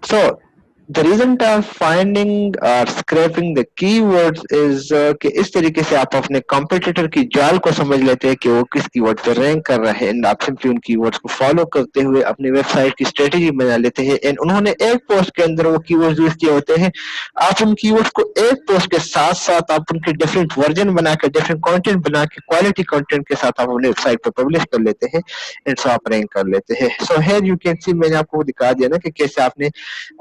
So the reason of finding or scraping the keywords is कि इस तरीके से आप अपने competitor की जाल को समझ लेते हैं कि वो किस कीवर्ड पर रैंक कर रहा है, एंड आप सिंपली उन कीवर्ड्स को फॉलो करते हुए अपनी वेबसाइट की स्ट्रेटेजी बना लेते हैं। एंड उन्होंने एक पोस्ट के अंदर वो कीवर्ड्स यूज किए होते हैं, आप उन कीवर्ड्स को एक पोस्ट के साथ साथ आप उनके डिफरेंट वर्जन बना के, डिफरेंट कंटेंट बना के, क्वालिटी कंटेंट के साथ आप अपने वेबसाइट पर पब्लिश कर लेते हैं, एंड सो आप रैंक कर लेते हैं। So here you can see, मैंने आपको दिखा दिया ना कि कैसे आपने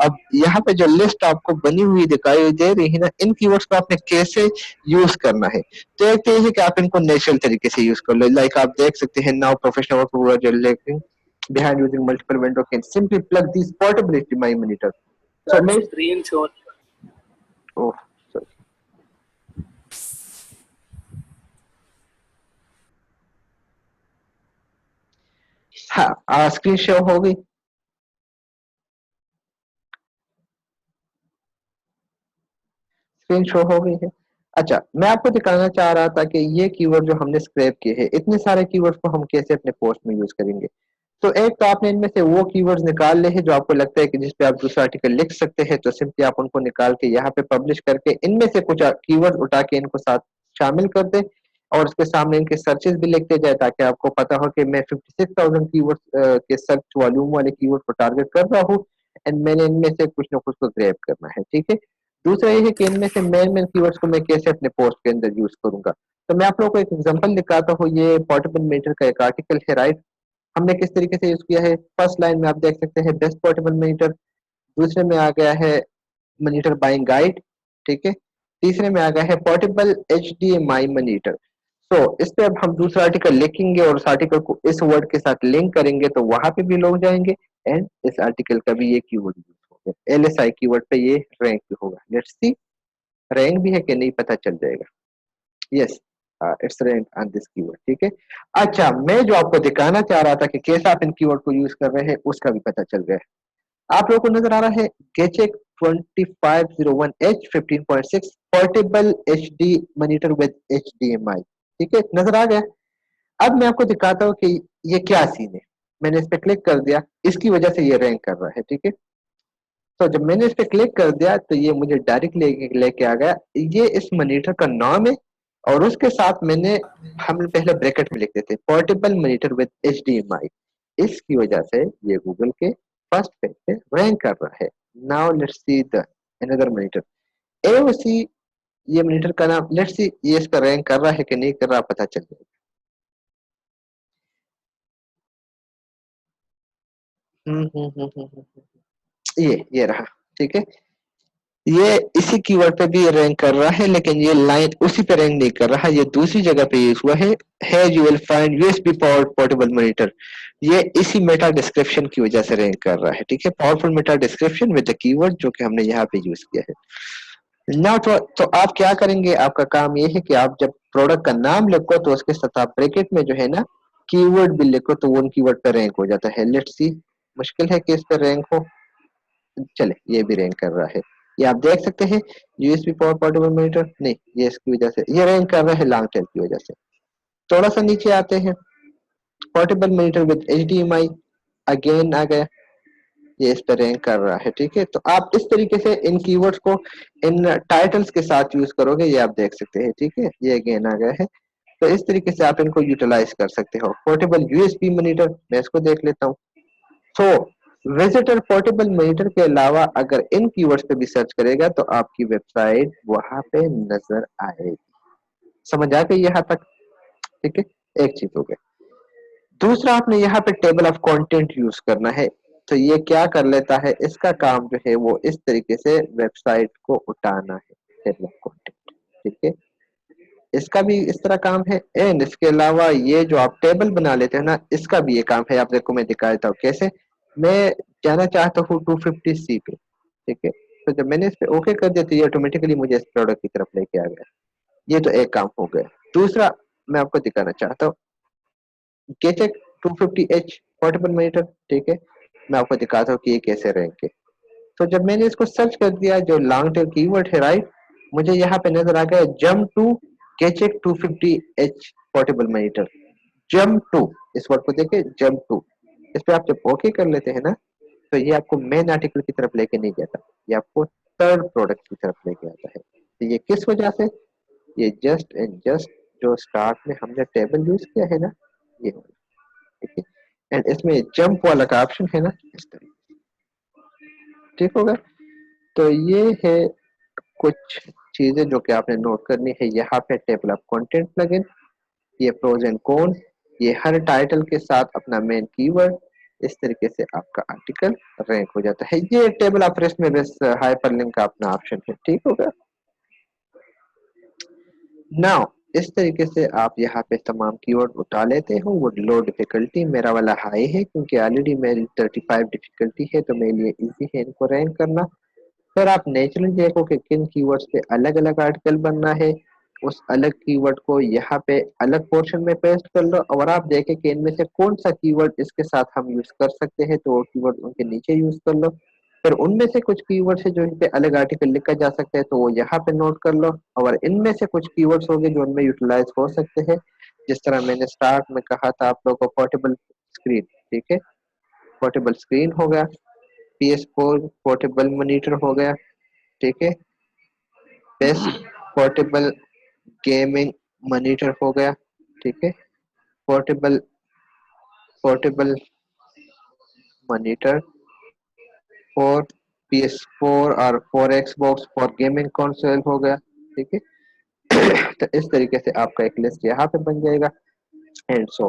अब यहाँ पे जो लिस्ट आपको बनी हुई दिखाई दे रही है ना, इन कीवर्ड्स को आपने कैसे यूज करना है। तो एक तो ये है कि आप इनको नेचुरल तरीके से यूज कर लो, लाइक आप देख सकते हैं now professional work behind using multiple window can simply plug these portable HDMI monitor. So मैं screen show. Oh, sorry. हाँ, स्क्रीन शो हो गई। स्क्रीन शो हो गई है। अच्छा, मैं आपको दिखाना चाह रहा था कि ये कीवर्ड जो हमने स्क्रैप किए हैं, इतने सारे कीवर्ड्स को हम कैसे अपने पोस्ट में यूज करेंगे। तो एक तो आपने इनमें से वो कीवर्ड्स निकाल ले हैं जो आपको लगता है कि जिस पे आप दूसरा आर्टिकल लिख सकते हैं, तो सिंपली आप उनको निकाल के यहाँ पे पब्लिश करके इनमें से कुछ कीवर्ड उठा के इनको साथ शामिल कर दे, और उसके सामने इनके सर्चेस भी लिखते जाए, ताकि आपको पता हो कि मैं 56,000 कीवर्ड के सर्च वॉल्यूम वाले कीवर्ड को टारगेट कर रहा हूँ, एंड मैंने इनमें से कुछ ना कुछ को ग्रैब करना है। ठीक है। दूसरा ये है कि इनमें से मेन कीवर्ड्स को मैं कैसे अपने पोस्ट के अंदर यूज करूंगा। तो मैं आप लोगों को एक एग्जांपल दिखाता हूँ। ये पोर्टेबल मीटर का एक आर्टिकल है, राइट। हमने किस तरीके से यूज किया है। फर्स्ट लाइन में आप देख सकते हैं बेस्ट पोर्टेबल मॉनिटर, दूसरे में आ गया है मॉनिटर बाइंग गाइड, ठीक है। तीसरे में आ गया है पोर्टेबल HDMI मॉनिटर। सो इस पे अब हम दूसरा आर्टिकल लिखेंगे और उस आर्टिकल को इस वर्ड के साथ लिंक करेंगे, तो वहां पे भी लोग जाएंगे, एंड इस आर्टिकल का भी ये कीवर्ड यूज होगा, LSI कीवर्ड पे ये रैंक भी होगा। लेट्स सी रैंक भी है कि नहीं, पता चल जाएगा। Yes, it's rank on this keyword. ठीक है। अच्छा, मैं जो आपको दिखाना चाह रहा था कि कैसे आप इन कीवर्ड को यूज कर रहे हैं, उसका भी पता चल गया है। आप लोगों को नजर आ रहा है गेचेक 2501H15.6 portable HD monitor with HDMI। ठीक है, नजर आ गया। अब मैं आपको दिखाता हूँ कि ये क्या सीन है। मैंने इस पे क्लिक कर दिया, इसकी वजह से ये रैंक कर रहा है। ठीक है। तो जब मैंने इस पे क्लिक कर दिया तो ये मुझे डायरेक्ट लेके आ गया। ये इस मॉनिटर का नाम है, और उसके साथ हम पहले ब्रैकेट में लिखते थे पोर्टेबल मॉनिटर विद HDMI। इसकी वजह से ये गूगल के फर्स्ट पेज पे रैंक कर रहा है। Now let's see the another monitor AOC। ये मॉनिटर का नाम, लेट्स सी ये इसका रैंक कर रहा है कि नहीं कर रहा, पता चल जाएगा। ये रहा। ठीक है। ये इसी कीवर्ड पे भी रैंक कर रहा है, लेकिन ये लाइन उसी पे रैंक नहीं कर रहा, ये दूसरी जगह पे यूज हुआ है you will find USB powered portable monitor. ये इसी मेटा डिस्क्रिप्शन की वजह से रैंक कर रहा है। ठीक है। Powerful Meta description with the keyword जो कि हमने यहाँ पे यूज किया है ना। तो आप क्या करेंगे, आपका काम ये है कि आप जब प्रोडक्ट का नाम लिखो तो उसके साथ आप ब्रैकेट में जो है ना कीवर्ड भी लिखो, तो वो उन कीवर्ड पे रैंक हो जाता है। लेट्स सी, मुश्किल है कि इस पे रैंक हो। चले, ये भी रैंक कर रहा है। ये आप देख सकते हैं USB पावर पोर्टेबल मॉनिटर, नहीं ये इसकी वजह से ये रैंक कर रहा है, लॉन्ग टेल की वजह से। थोड़ा सा नीचे आते हैं, portable monitor with HDMI again आ गया, ये इस पर रैंक कर रहा है। ठीक है। तो आप इस तरीके से इन कीवर्ड्स को इन टाइटल्स के साथ यूज करोगे, ये आप देख सकते हैं। ठीक है, ये अगेन आ गया है। तो इस तरीके से आप इनको यूटिलाइज कर सकते हो। पोर्टेबल USB मॉनिटर, मैं इसको देख लेता हूँ। तो विजिटर पोर्टेबल मॉनिटर के अलावा अगर इन कीवर्ड्स पे भी सर्च करेगा तो आपकी वेबसाइट वहां पे नजर आएगी। समझ आ गई यहाँ तक। ठीक है, एक चीज हो गई। दूसरा, आपने यहाँ पे टेबल ऑफ कंटेंट यूज करना है। तो ये क्या कर लेता है, इसका काम जो है वो इस तरीके से वेबसाइट को उठाना है, टेबल ऑफ कंटेंट। ठीक है, इसका भी इस तरह काम है। एंड इसके अलावा ये जो आप टेबल बना लेते हैं ना, इसका भी ये काम है। आप देखो, मैं दिखा देता हूँ कैसे। मैं जाना चाहता हूँ 250C पे। ठीक है। तो जब मैंने इस पे ओके कर दिया तो ये ऑटोमेटिकली मुझे इस प्रोडक्ट की तरफ लेके आ गया। ये तो एक काम हो गया। दूसरा मैं आपको दिखाना चाहता हूँ गेचेक 250H पोर्टेबल मॉनिटर। ठीक है, मैं आपको दिखाता हूँ कि ये कैसे रैंक है। तो जब मैंने इसको सर्च कर दिया, जो लॉन्ग टेल कीवर्ड है, राइट, मुझे यहाँ पे नजर आ गया jump to Gechic 250H portable monitor. Jump to, इस वर्ड को देखे, जंप टू। इस पे आप जब ओके कर लेते हैं ना, तो ये आपको मेन आर्टिकल की तरफ लेके नहीं जाता, ये आपको थर्ड प्रोडक्ट की तरफ लेके आता है। तो ये किस वजह से, ये जस्ट एंड जस्ट जो स्टार्ट में हमने टेबल यूज किया है ना, ये ठीक है, एंड इसमें जंप वाला का ऑप्शन है ना, इस तरीके, ठीक होगा। तो ये है कुछ चीजें जो कि आपने नोट करनी है। यहाँ पे टेबल ऑफ कंटेंट प्लगइन, ये प्रोज एंड कॉन, ये हर टाइटल के साथ अपना मेन कीवर्ड, इस तरीके से आपका आर्टिकल रैंक हो जाता है। ये टेबल ऑफ रेस्ट में बस हाइपरलिंक का अपना ऑप्शन है, ठीक होगा। नाउ इस तरीके से आप यहाँ पे तमाम कीवर्ड उठा लेते हो। वो लो डिफिकल्टी मेरा वाला हाई है क्योंकि ऑलरेडी मेरी 35 डिफिकल्टी है, तो मेरे लिए इजी है इनको रैंक करना। फिर आप नेचुरली देखो कि किन कीवर्ड्स पे अलग अलग आर्टिकल बनना है, उस अलग कीवर्ड को यहाँ पे अलग पोर्शन में पेस्ट कर लो, और आप देखें कि इनमें से कौन सा कीवर्ड इसके साथ हम यूज कर सकते हैं, तो वो कीवर्ड उनके नीचे यूज कर लो। फिर उनमें से कुछ कीवर्ड्स है जो इन पे अलग आर्टिकल लिखा जा सकता है, तो वो यहाँ पे नोट कर लो। और इनमें से कुछ कीवर्ड्स होंगे जो उनमें यूटिलाइज हो सकते हैं, जिस तरह मैंने स्टार्ट में कहा था आप लोगों को, पोर्टेबल स्क्रीन, ठीक है, पोर्टेबल स्क्रीन हो गया, PS4 पोर्टेबल मॉनिटर हो गया, ठीक है, बेस्ट पोर्टेबल गेमिंग मॉनिटर हो गया, ठीक है, portable portable monitor for PS4 और for Xbox for gaming console हो गया, ठीक है। तो इस तरीके से आपका एक लिस्ट यहाँ पे बन जाएगा। एंड सो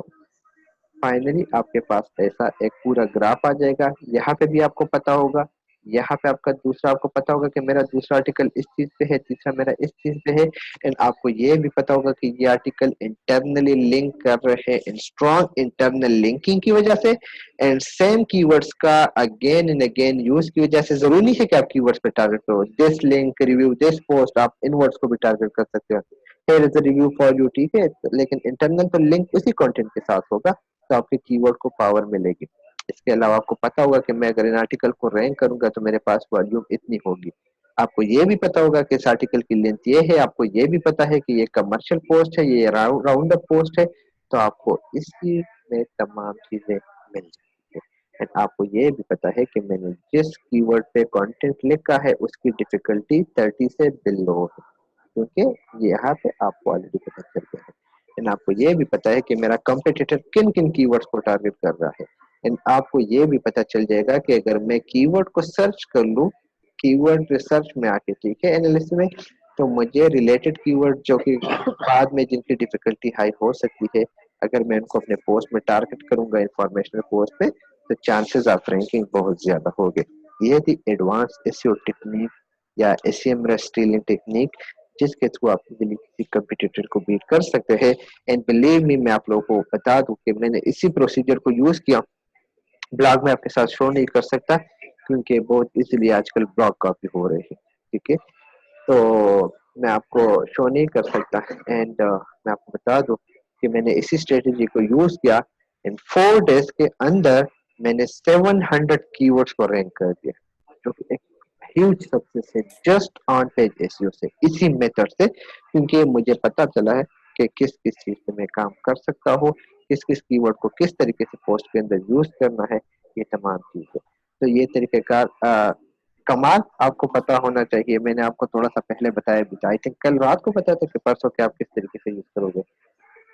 फाइनली आपके पास ऐसा एक पूरा ग्राफ आ जाएगा। यहाँ पे भी आपको पता होगा, यहाँ पे आपका दूसरा आपको पता होगा कि मेरा दूसरा आर्टिकल इस चीज पे है, तीसरा मेरा इस चीज पे है। एंड आपको ये भी पता होगा कि ये आर्टिकल इंटरनली लिंक कर रहे हैं, स्ट्रॉन्ग इंटरनल लिंकिंग की वजह से, एंड सेम कीवर्ड्स का अगेन एंड अगेन यूज की वजह से। जरूरी नहीं है कि आप कीवर्ड्स पे टारगेट करो, this link review this post, आप इन वर्ड्स को भी टारगेट कर सकते हो, here is review for you, ठीक है। लेकिन इंटरनल तो लिंक उसी कंटेंट के साथ होगा, तो आपके कीवर्ड को पावर मिलेगी। इसके अलावा आपको पता होगा कि मैं अगर इन आर्टिकल को रैंक करूंगा तो मेरे पास वॉल्यूम इतनी होगी। आपको ये भी पता होगा कि इस आर्टिकल की लेंथ ये है, आपको ये भी पता है कि ये कमर्शियल पोस्ट है, ये राउंड अप पोस्ट है, तो आपको इसी में तमाम चीजें मिल जाती है। एंड आपको ये भी पता है कि मैंने जिस कीवर्ड पे कंटेंट लिखा है उसकी डिफिकल्टी 30 से बिलो है, क्योंकि यहाँ पे आपको ऑलरेडी पता चल गया है। एंड आपको ये भी पता है कि मेरा कंपटीटर किन किन कीवर्ड्स को टारगेट कर रहा है। एंड आपको ये भी पता चल जाएगा कि अगर मैं कीवर्ड को सर्च कर लूँ कीवर्ड रिसर्च में आके, ठीक है, एनालिसिस में, तो मुझे रिलेटेड कीवर्ड जो कि बाद में जिनकी डिफिकल्टी हाई हो सकती है, अगर मैं उनको अपने पोस्ट में टारगेट करूंगा इंफॉर्मेशनल पोस्ट पे, तो चांसेस ऑफ रैंकिंग बहुत ज्यादा हो गए। ये थी एडवांस एसईओ टेक्निक या एसईएम स्टीलिंग टेक्निक, जिसके थ्रू आप इजीली किसी कंपटीटर को बीट कर सकते हैं। एंड बिलीव मी, मैं आप लोगों को बता दूं कि मैंने इसी प्रोसीजर को यूज किया। ब्लॉग में आपके साथ शो नहीं कर सकता क्योंकि बहुत इजीली आजकल ब्लॉग कॉपी हो रहे हैं, ठीक है, तो मैं आपको शो नहीं कर सकता। एंड मैं आपको बता दूं कि मैंने इसी स्ट्रेटेजी को यूज किया। इन 4 डेज के अंदर मैंने 700 कीवर्ड्स को रैंक कर दिया, जो कि एक ह्यूज सक्सेस है, जस्ट ऑन पेज एसईओ से, इसी मेथड से, क्योंकि मुझे पता चला है कि किस किस चीज से मैं काम कर सकता हूँ, किस किस कीवर्ड को किस तरीके से पोस्ट के अंदर यूज करना है, ये तमाम चीजें। तो ये तरीकेकार कमाल आपको पता होना चाहिए। मैंने आपको थोड़ा सा पहले बताया भी था, आई थिंक कल रात को बताया था कि परसों के आप किस तरीके से यूज करोगे।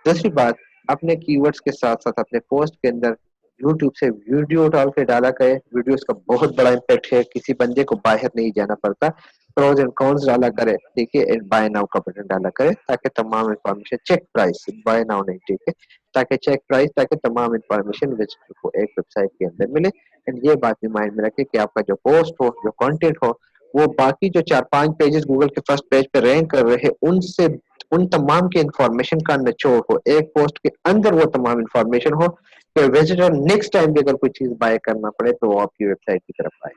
दूसरी बात, अपने कीवर्ड्स के साथ साथ अपने पोस्ट के अंदर यूट्यूब से वीडियो डाल के डाला करे। वीडियोस का बहुत बड़ा इम्पैक्ट है, किसी बंदे को बाहर नहीं जाना पड़ता। प्रोज एंड कॉन्स डाला करे, ठीक है, एंड बाय नाउ का बटन डाला करे, ताकि तमाम information, check price, buy now नहीं, ठीक है, ताकि चेक प्राइस, ताकि तमाम इंफॉर्मेशन विजिटर को एक वेबसाइट के अंदर मिले। एंड ये बात भी माइंड में रखे कि आपका जो पोस्ट हो, जो कंटेंट हो, वो बाकी जो 4-5 पेजेस गूगल के फर्स्ट पेज पे रैंक कर रहे हैं उनसे, उन तमाम के इंफॉर्मेशन का निचोड़ हो, एक पोस्ट के अंदर वो तमाम इंफॉर्मेशन हो कि विजिटर नेक्स्ट टाइम भी अगर कोई चीज बाय करना पड़े तो वो आपकी वेबसाइट की तरफ आए।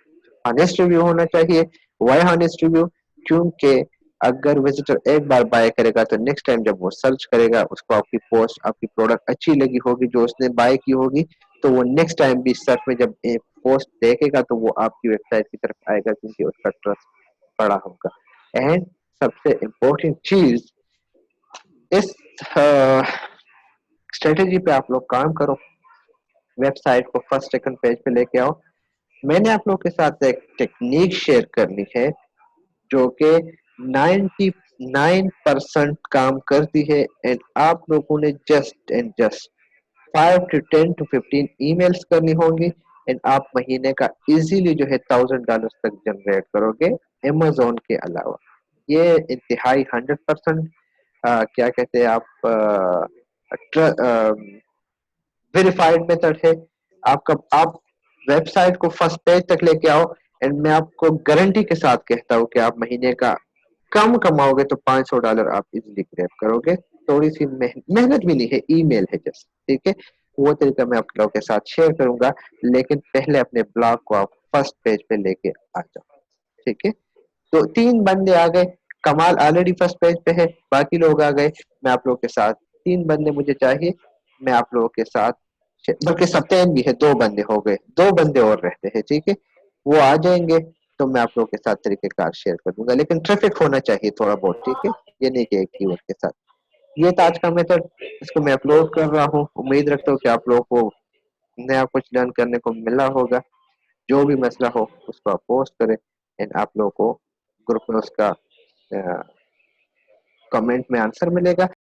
ऑनेस्ट रिव्यू होना चाहिए। Why honest review? क्योंकि अगर विजिटर एक बार बाय करेगा तो नेक्स्ट टाइम जब वो सर्च करेगा, उसको आपकी पोस्ट, आपकी प्रोडक्ट अच्छी लगी होगी जो उसने बाय की होगी, तो वो नेक्स्ट टाइम भी सर्च में जब पोस्ट देखेगा तो वो आपकी वेबसाइट की तरफ आएगा, क्योंकि उसका ट्रस्ट बड़ा होगा। एंड सबसे इम्पोर्टेंट चीज, इस स्ट्रेटेजी पे आप लोग काम करो, वेबसाइट को फर्स्ट सेकंड पेज पे लेके आओ, मैंने आप लोग के साथ एक टेक्निक शेयर करनी है जो कि 99% काम करती है, एंड आप लोगों ने just and just 5 to 10 to 15 emails करनी होंगी, एंड आप महीने का इजीली जो है $1000 तक जनरेट करोगे अमेजोन के अलावा। ये इंतहाई 100% क्या कहते हैं आप, वेरीफाइड मेथड है। आप वेबसाइट को फर्स्ट पेज तक लेके आओ, एंड मैं आपको गारंटी के साथ कहता हूँ कि आप महीने का कम कमाओगे तो $500 आप इजीली क्रैप करोगे। थोड़ी सी मेहनत भी नहीं है, ईमेल है जस्ट, ठीक है। वो तरीका मैं आप लोगों के साथ शेयर करूंगा, लेकिन पहले अपने ब्लॉग को आप फर्स्ट पेज पे लेके आ जाओ, ठीक है। तो 3 बंदे आ गए, कमाल ऑलरेडी फर्स्ट पेज पे है, बाकी लोग आ गए। मैं आप लोगों के साथ 3 बंदे मुझे चाहिए, मैं आप लोगों के साथ, बल्कि सप्तान भी है, 2 बंदे हो गए, 2 बंदे और रहते हैं, ठीक है। वो आ जाएंगे तो मैं आप लोगों के साथ तरीकेकार शेयर कर दूंगा, लेकिन ट्रैफिक होना चाहिए थोड़ा बहुत, ठीक है। ये नहीं कि एक कीवर्ड के साथ। ये था आज का मेथड, इसको मैं अपलोड कर रहा हूँ। उम्मीद रखता हूँ कि आप लोगों को नया कुछ लर्न करने को मिला होगा। जो भी मसला हो उसको आप पोस्ट करें, एंड आप लोगों को ग्रुप में उसका कमेंट में आंसर मिलेगा।